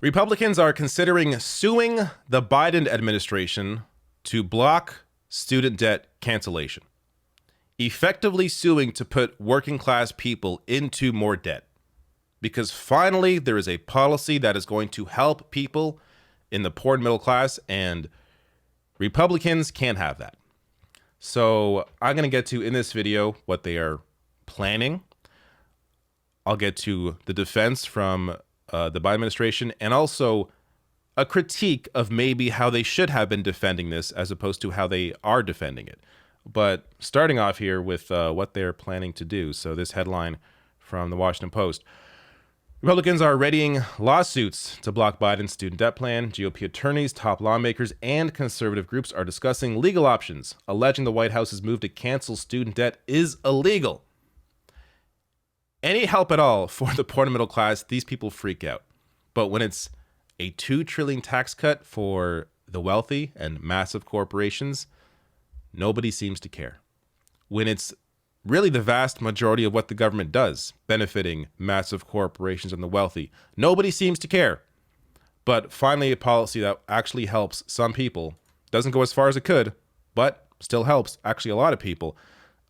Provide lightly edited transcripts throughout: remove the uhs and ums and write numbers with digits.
Republicans are considering suing the Biden administration to block student debt cancellation, effectively suing to put working class people into more debt. Because finally, there is a policy that is going to help people in the poor and middle class, and Republicans can't have that. So I'm going to get to, in this video, what they are planning. I'll get to the defense from the Biden administration, and also a critique of maybe how they should have been defending this as opposed to how they are defending it. But starting off here with what they're planning to do. So this headline from the Washington Post. Republicans are readying lawsuits to block Biden's student debt plan. GOP attorneys, top lawmakers, and conservative groups are discussing legal options, alleging the White House's move to cancel student debt is illegal. Any help at all for the poor and middle class, these people freak out. But when it's a $2 trillion tax cut for the wealthy and massive corporations, nobody seems to care. When it's really the vast majority of what the government does, benefiting massive corporations and the wealthy, nobody seems to care. But finally, a policy that actually helps some people, doesn't go as far as it could, but still helps actually a lot of people,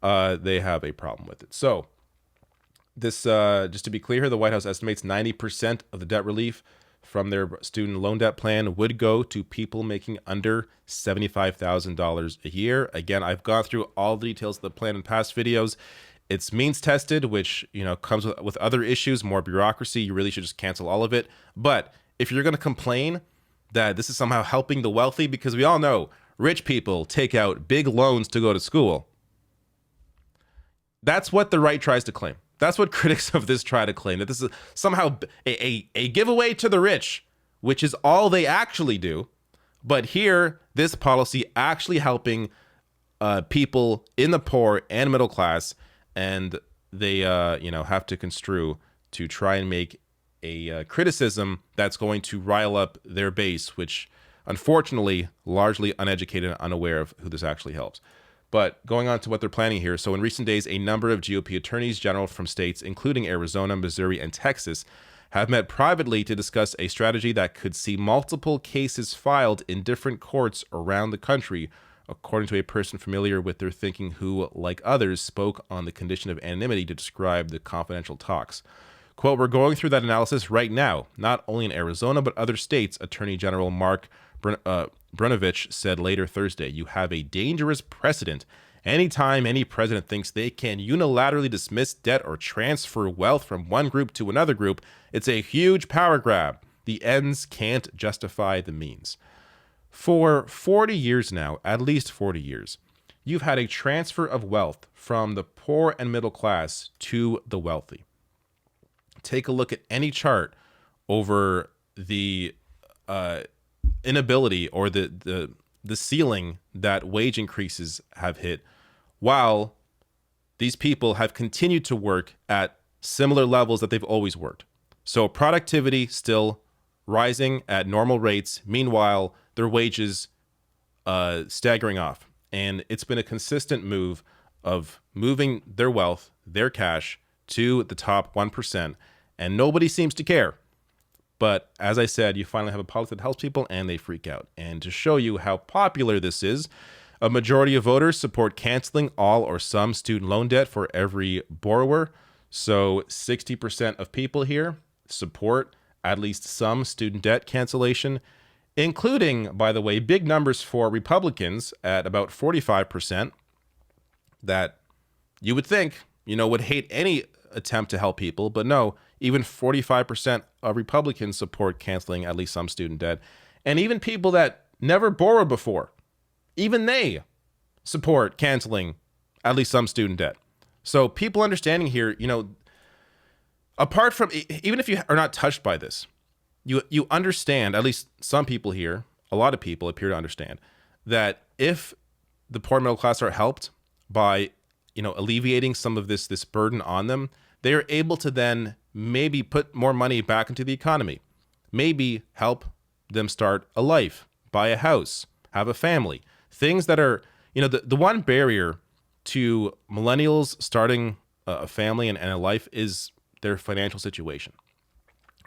they have a problem with it. So this, just to be clear here, the White House estimates 90% of the debt relief from their student loan debt plan would go to people making under $75,000 a year. Again, I've gone through all the details of the plan in past videos. It's means tested, which, comes with other issues, more bureaucracy. You really should just cancel all of it. But if you're going to complain that this is somehow helping the wealthy, because we all know rich people take out big loans to go to school, that's what the right tries to claim. That's what critics of this try to claim, that this is somehow a giveaway to the rich, which is all they actually do. But here, this policy actually helping people in the poor and middle class, and they have to construe to try and make a criticism that's going to rile up their base, which unfortunately largely uneducated and unaware of who this actually helps. But going on to what they're planning here. So in recent days, a number of GOP attorneys general from states, including Arizona, Missouri, and Texas, have met privately to discuss a strategy that could see multiple cases filed in different courts around the country, according to a person familiar with their thinking who, like others, spoke on the condition of anonymity to describe the confidential talks. Quote, "We're going through that analysis right now, not only in Arizona, but other states," Attorney General Mark Brnovich said later Thursday. "You have a dangerous precedent. Anytime any president thinks they can unilaterally dismiss debt or transfer wealth from one group to another group, it's a huge power grab. The ends can't justify the means." For 40 years now, at least 40 years, you've had a transfer of wealth from the poor and middle class to the wealthy. Take a look at any chart over the inability or the ceiling that wage increases have hit, while these people have continued to work at similar levels that they've always worked. So productivity still rising at normal rates. Meanwhile, their wages staggering off. And it's been a consistent move of moving their wealth, their cash, to the top 1%. And nobody seems to care. But as I said, you finally have a policy that helps people and they freak out. And to show you how popular this is, a majority of voters support canceling all or some student loan debt for every borrower. So 60% of people here support at least some student debt cancellation, including, by the way, big numbers for Republicans at about 45% that you would think, would hate any attempt to help people. But no, even 45% of Republicans support canceling at least some student debt. And even people that never borrowed before, even they support canceling at least some student debt. So people understanding here, apart from, even if you are not touched by this, you understand, at least some people here, a lot of people appear to understand, that if the poor middle class are helped by, alleviating some of this burden on them, they are able to then maybe put more money back into the economy, maybe help them start a life, buy a house, have a family, things that are, the one barrier to millennials starting a family and a life is their financial situation.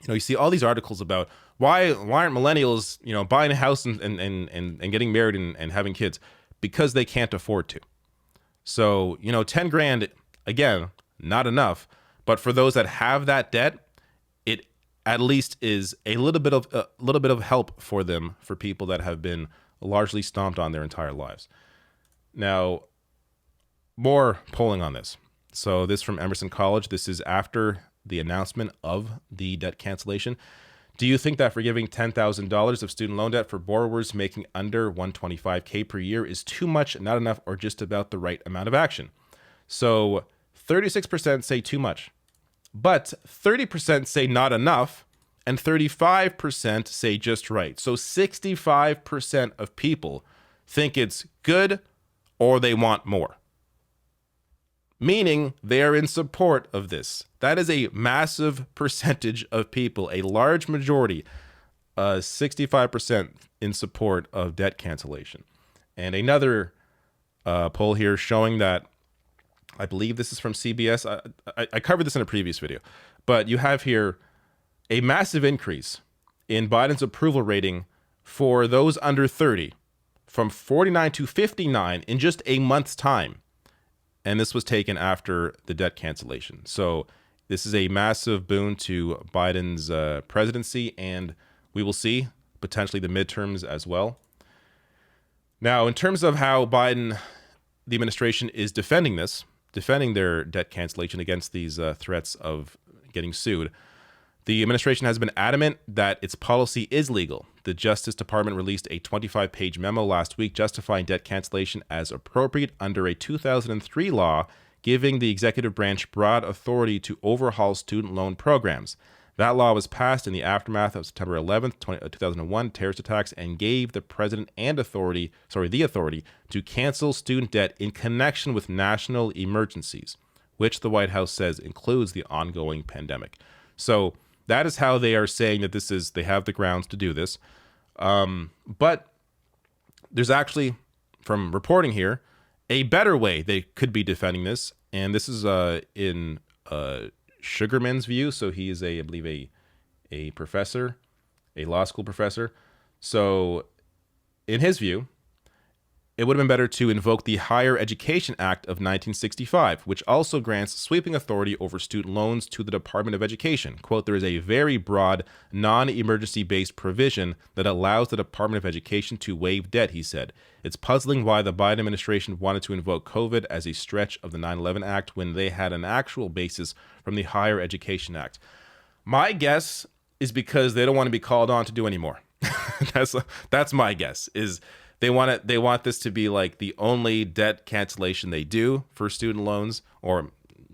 You see all these articles about why aren't millennials, buying a house and getting married and having kids, because they can't afford to. So, 10 grand, again, not enough. But for those that have that debt, it at least is a little bit of help for them, for people that have been largely stomped on their entire lives. Now, more polling on this. So this from Emerson College. This is after the announcement of the debt cancellation. Do you think that forgiving $10,000 of student loan debt for borrowers making under $125K per year is too much, not enough, or just about the right amount of action? So 36% say too much, but 30% say not enough, and 35% say just right. So 65% of people think it's good or they want more, meaning they are in support of this. That is a massive percentage of people, a large majority, 65% in support of debt cancellation. And another poll here showing that, I believe this is from CBS. I covered this in a previous video, but you have here a massive increase in Biden's approval rating for those under 30, from 49 to 59 in just a month's time. And this was taken after the debt cancellation. So this is a massive boon to Biden's presidency, and we will see potentially the midterms as well. Now, in terms of how Biden, the administration, is defending their debt cancellation against these threats of getting sued, the administration has been adamant that its policy is legal. The Justice Department released a 25-page memo last week justifying debt cancellation as appropriate under a 2003 law, giving the executive branch broad authority to overhaul student loan programs. That law was passed in the aftermath of September 11th, 2001 terrorist attacks, and gave the president and the authority to cancel student debt in connection with national emergencies, which the White House says includes the ongoing pandemic. So that is how they are saying that they have the grounds to do this. But there's actually, from reporting here, a better way they could be defending this. And this is in Sugarman's view. So he is I believe a professor, a law school professor. So in his view, it would have been better to invoke the Higher Education Act of 1965, which also grants sweeping authority over student loans to the Department of Education. Quote, there is a very broad, non-emergency based provision that allows the Department of Education to waive debt, he said. It's puzzling why the Biden administration wanted to invoke COVID as a stretch of the 9/11 Act when they had an actual basis from the Higher Education Act. My guess is because they don't want to be called on to do any more. That's my guess, is they want this to be like the only debt cancellation they do for student loans, or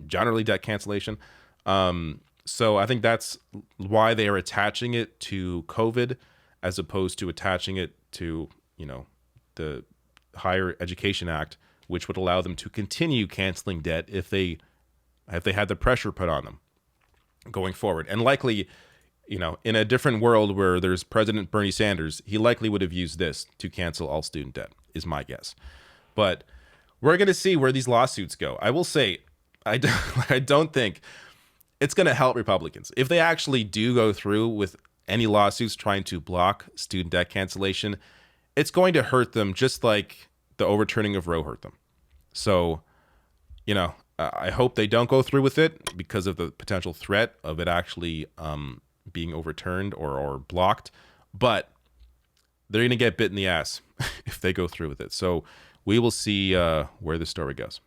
generally debt cancellation. So I think that's why they are attaching it to COVID as opposed to attaching it to, the Higher Education Act, which would allow them to continue canceling debt if they had the pressure put on them going forward. And likely, in a different world where there's President Bernie Sanders, he likely would have used this to cancel all student debt, is my guess. But we're going to see where these lawsuits go. I will say, I don't think it's going to help Republicans. If they actually do go through with any lawsuits trying to block student debt cancellation, it's going to hurt them just like the overturning of Roe hurt them. So, I hope they don't go through with it because of the potential threat of it actually being overturned or blocked, but they're going to get bit in the ass if they go through with it. So we will see where the story goes.